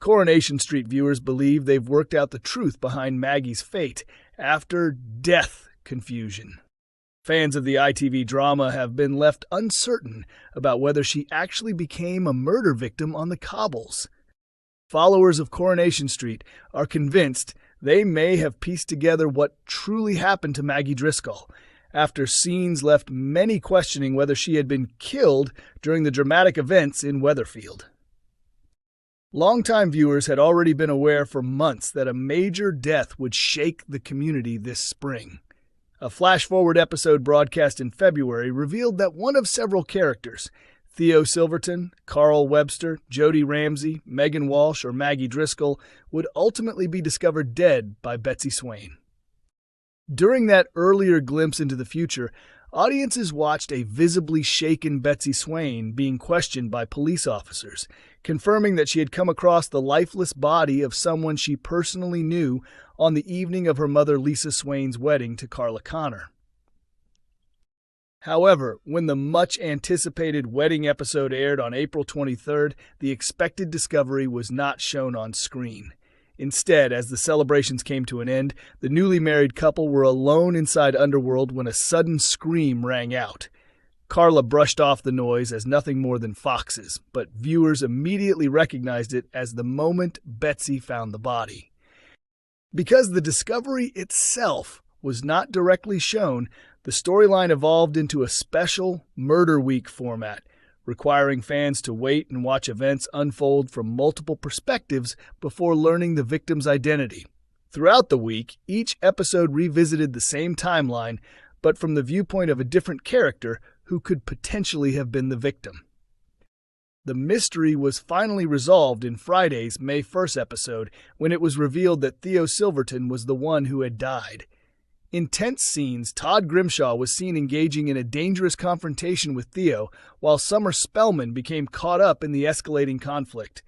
Coronation Street viewers believe they've worked out the truth behind Maggie's fate after death confusion. Fans of the ITV drama have been left uncertain about whether she actually became a murder victim on the cobbles. Followers of Coronation Street are convinced they may have pieced together what truly happened to Maggie Driscoll, after scenes left many questioning whether she had been killed during the dramatic events in Weatherfield. Longtime viewers had already been aware for months that a major death would shake the community this spring. A flash-forward episode broadcast in February revealed that one of several characters, Theo Silverton, Carl Webster, Jody Ramsey, Megan Walsh, or Maggie Driscoll, would ultimately be discovered dead by Betsy Swain. During that earlier glimpse into the future, audiences watched a visibly shaken Betsy Swain being questioned by police officers, confirming that she had come across the lifeless body of someone she personally knew on the evening of her mother Lisa Swain's wedding to Carla Connor. However, when the much-anticipated wedding episode aired on April 23rd, the expected discovery was not shown on screen. Instead, as the celebrations came to an end, the newly married couple were alone inside Underworld when a sudden scream rang out. Carla brushed off the noise as nothing more than foxes, but viewers immediately recognized it as the moment Betsy found the body. Because the discovery itself was not directly shown, the storyline evolved into a special Murder Week format, requiring fans to wait and watch events unfold from multiple perspectives before learning the victim's identity. Throughout the week, each episode revisited the same timeline, but from the viewpoint of a different character who could potentially have been the victim. The mystery was finally resolved in Friday's May 1st episode when it was revealed that Theo Silverton was the one who had died. In tense scenes, Todd Grimshaw was seen engaging in a dangerous confrontation with Theo, while Summer Spellman became caught up in the escalating conflict.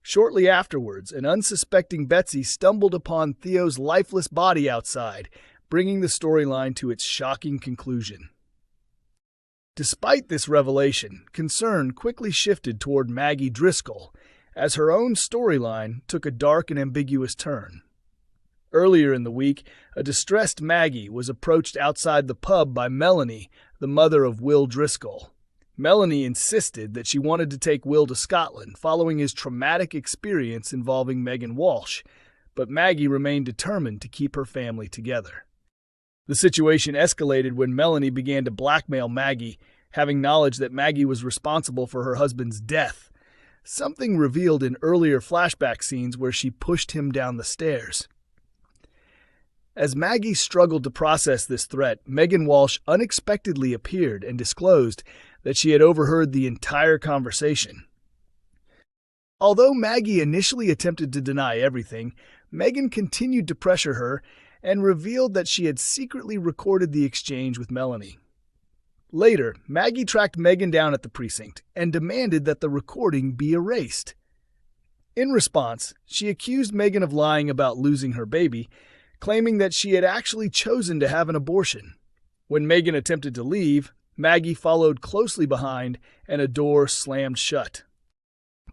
Shortly afterwards, an unsuspecting Betsy stumbled upon Theo's lifeless body outside, bringing the storyline to its shocking conclusion. Despite this revelation, concern quickly shifted toward Maggie Driscoll, as her own storyline took a dark and ambiguous turn. Earlier in the week, a distressed Maggie was approached outside the pub by Melanie, the mother of Will Driscoll. Melanie insisted that she wanted to take Will to Scotland following his traumatic experience involving Megan Walsh, but Maggie remained determined to keep her family together. The situation escalated when Melanie began to blackmail Maggie, having knowledge that Maggie was responsible for her husband's death, something revealed in earlier flashback scenes where she pushed him down the stairs. As Maggie struggled to process this threat, Megan Walsh unexpectedly appeared and disclosed that she had overheard the entire conversation. Although Maggie initially attempted to deny everything, Megan continued to pressure her and revealed that she had secretly recorded the exchange with Melanie. Later, Maggie tracked Megan down at the precinct and demanded that the recording be erased. In response, she accused Megan of lying about losing her baby, claiming that she had actually chosen to have an abortion. When Megan attempted to leave, Maggie followed closely behind and a door slammed shut.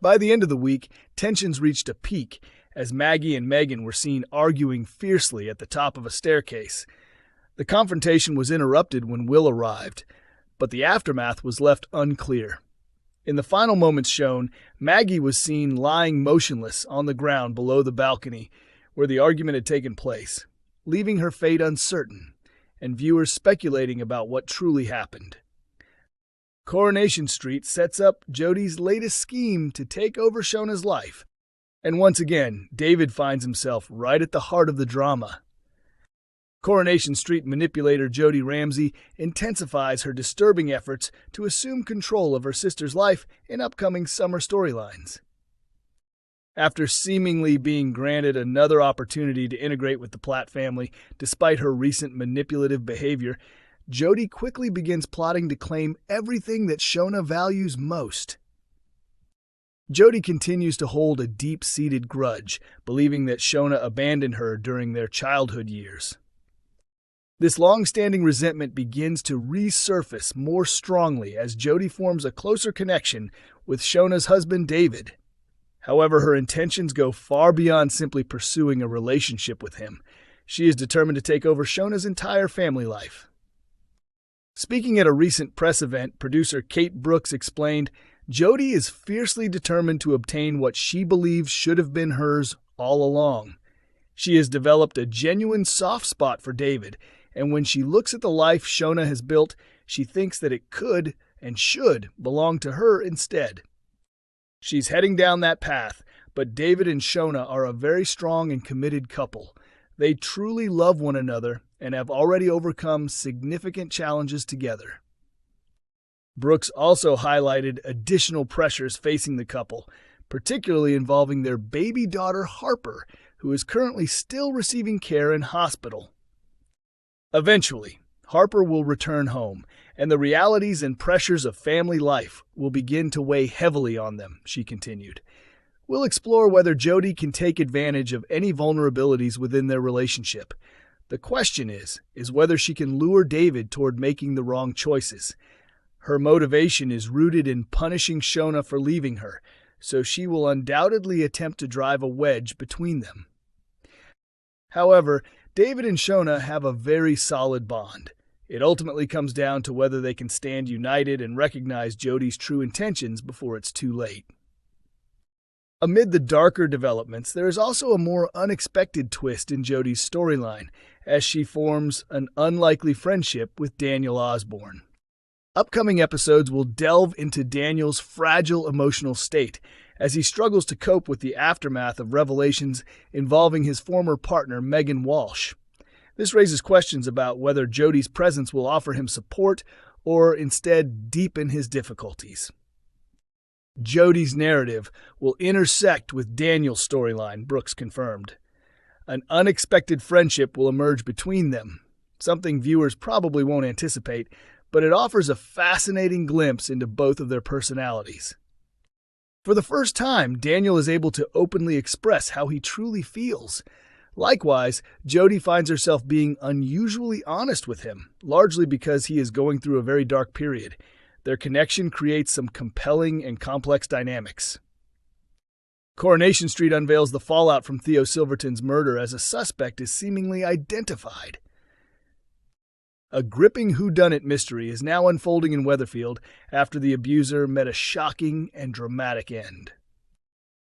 By the end of the week, tensions reached a peak as Maggie and Megan were seen arguing fiercely at the top of a staircase. The confrontation was interrupted when Will arrived, but the aftermath was left unclear. In the final moments shown, Maggie was seen lying motionless on the ground below the balcony where the argument had taken place, leaving her fate uncertain, and viewers speculating about what truly happened. Coronation Street sets up Jody's latest scheme to take over Shona's life, and once again, David finds himself right at the heart of the drama. Coronation Street manipulator Jody Ramsey intensifies her disturbing efforts to assume control of her sister's life in upcoming summer storylines. After seemingly being granted another opportunity to integrate with the Platt family, despite her recent manipulative behavior, Jody quickly begins plotting to claim everything that Shona values most. Jody continues to hold a deep-seated grudge, believing that Shona abandoned her during their childhood years. This long-standing resentment begins to resurface more strongly as Jody forms a closer connection with Shona's husband, David. However, her intentions go far beyond simply pursuing a relationship with him. She is determined to take over Shona's entire family life. Speaking at a recent press event, producer Kate Brooks explained, "Jodie is fiercely determined to obtain what she believes should have been hers all along. She has developed a genuine soft spot for David, and when she looks at the life Shona has built, she thinks that it could and should belong to her instead. She's heading down that path, but David and Shona are a very strong and committed couple. They truly love one another and have already overcome significant challenges together." Brooks also highlighted additional pressures facing the couple, particularly involving their baby daughter Harper, who is currently still receiving care in hospital. Eventually, Harper will return home, and the realities and pressures of family life will begin to weigh heavily on them, she continued. We'll explore whether Jodie can take advantage of any vulnerabilities within their relationship. The question is whether she can lure David toward making the wrong choices. Her motivation is rooted in punishing Shona for leaving her, so she will undoubtedly attempt to drive a wedge between them. However, David and Shona have a very solid bond. It ultimately comes down to whether they can stand united and recognize Jodie's true intentions before it's too late. Amid the darker developments, there is also a more unexpected twist in Jodie's storyline, as she forms an unlikely friendship with Daniel Osborne. Upcoming episodes will delve into Daniel's fragile emotional state, as he struggles to cope with the aftermath of revelations involving his former partner Megan Walsh. This raises questions about whether Jodie's presence will offer him support or instead deepen his difficulties. Jodie's narrative will intersect with Daniel's storyline, Brooks confirmed. An unexpected friendship will emerge between them, something viewers probably won't anticipate, but it offers a fascinating glimpse into both of their personalities. For the first time, Daniel is able to openly express how he truly feels. Likewise, Jodie finds herself being unusually honest with him, largely because he is going through a very dark period. Their connection creates some compelling and complex dynamics. Coronation Street unveils the fallout from Theo Silverton's murder as a suspect is seemingly identified. A gripping whodunit mystery is now unfolding in Weatherfield after the abuser met a shocking and dramatic end.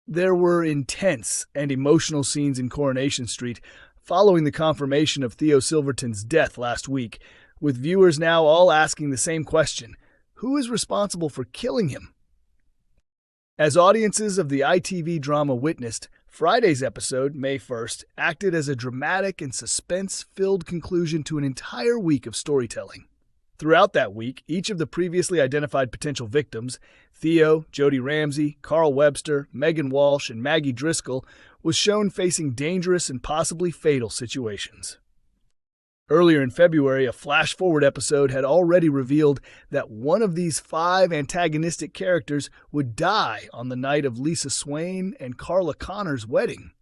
There were intense and emotional scenes in Coronation Street following the confirmation of Theo Silverton's death last week, with viewers now all asking the same question: who is responsible for killing him? As audiences of the ITV drama witnessed, Friday's episode, May 1st, acted as a dramatic and suspense-filled conclusion to an entire week of storytelling. Throughout that week, each of the previously identified potential victims, Theo, Jodie Ramsey, Carl Webster, Megan Walsh, and Maggie Driscoll, was shown facing dangerous and possibly fatal situations. Earlier in February, a flash-forward episode had already revealed that one of these 5 antagonistic characters would die on the night of Lisa Swain and Carla Connor's wedding.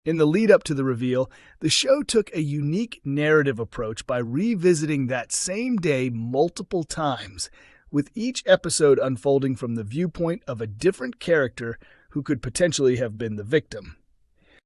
In the lead-up to the reveal, the show took a unique narrative approach by revisiting that same day multiple times, with each episode unfolding from the viewpoint of a different character who could potentially have been the victim.